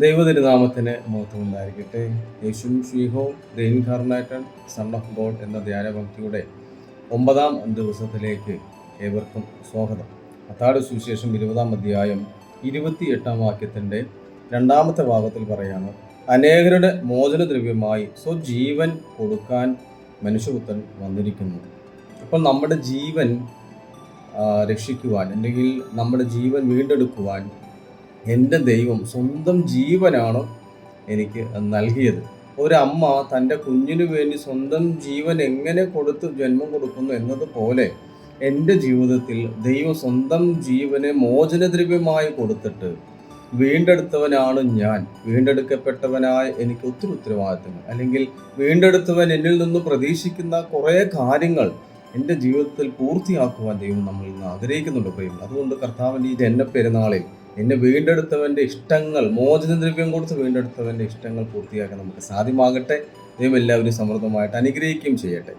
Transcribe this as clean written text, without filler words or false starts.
ദൈവതിരുനാമത്തിന് മഹത്വം ഉണ്ടായിരിക്കട്ടെ. യേശു ശ്രീഹോ the incarnated son of God എന്ന ധ്യാനഭക്തിയുടെ 9-ാം ദിവസത്തിലേക്ക് ഏവർക്കും സ്വാഗതം. മത്തായിയുടെ സുവിശേഷം 20-ാം അധ്യായം 28-ാം വാക്യത്തിൻ്റെ 2-ാമത്തെ ഭാഗത്തിൽ പറയാണ്, അനേകരുടെ മോചനദ്രവ്യമായി സ്വജീവൻ കൊടുക്കാൻ മനുഷ്യപുത്രൻ വന്നിരിക്കുന്നു. അപ്പോൾ നമ്മുടെ ജീവൻ രക്ഷിക്കുവാൻ, അല്ലെങ്കിൽ നമ്മുടെ ജീവൻ വീണ്ടെടുക്കുവാൻ എൻ്റെ ദൈവം സ്വന്തം ജീവനാണ് എനിക്ക് നൽകിയത്. ഒരമ്മ തൻ്റെ കുഞ്ഞിനു വേണ്ടി സ്വന്തം ജീവൻ എങ്ങനെ കൊടുത്ത് ജന്മം കൊടുക്കുന്നു എന്നതുപോലെ എൻ്റെ ജീവിതത്തിൽ ദൈവം സ്വന്തം ജീവനെ മോചനദ്രവ്യമായി കൊടുത്തിട്ട് വീണ്ടെടുത്തവനാണ് ഞാൻ. വീണ്ടെടുക്കപ്പെട്ടവനായ എനിക്ക് ഒത്തിരി ഉത്തരവാദിത്തങ്ങൾ, അല്ലെങ്കിൽ വീണ്ടെടുത്തവൻ എന്നിൽ നിന്ന് പ്രതീക്ഷിക്കുന്ന കുറേ കാര്യങ്ങൾ എൻ്റെ ജീവിതത്തിൽ പൂർത്തിയാക്കുവാൻ ദൈവം നമ്മളിൽ നിന്ന് ആഗ്രഹിക്കുന്നുണ്ട് പ്രിയം. അതുകൊണ്ട് കർത്താവിൻ്റെ ഈ ജന്മപ്പെരുന്നാളിൽ എന്നെ വീണ്ടെടുത്തവൻ്റെ ഇഷ്ടങ്ങൾ, മോചനദ്രവ്യം കൊടുത്ത് വീണ്ടെടുത്തവൻ്റെ ഇഷ്ടങ്ങൾ പൂർത്തിയാക്കാൻ നമുക്ക് സാധ്യമാകട്ടെ. ദൈവം എല്ലാവരും സമൃദ്ധമായിട്ട് അനുഗ്രഹിക്കുകയും ചെയ്യട്ടെ.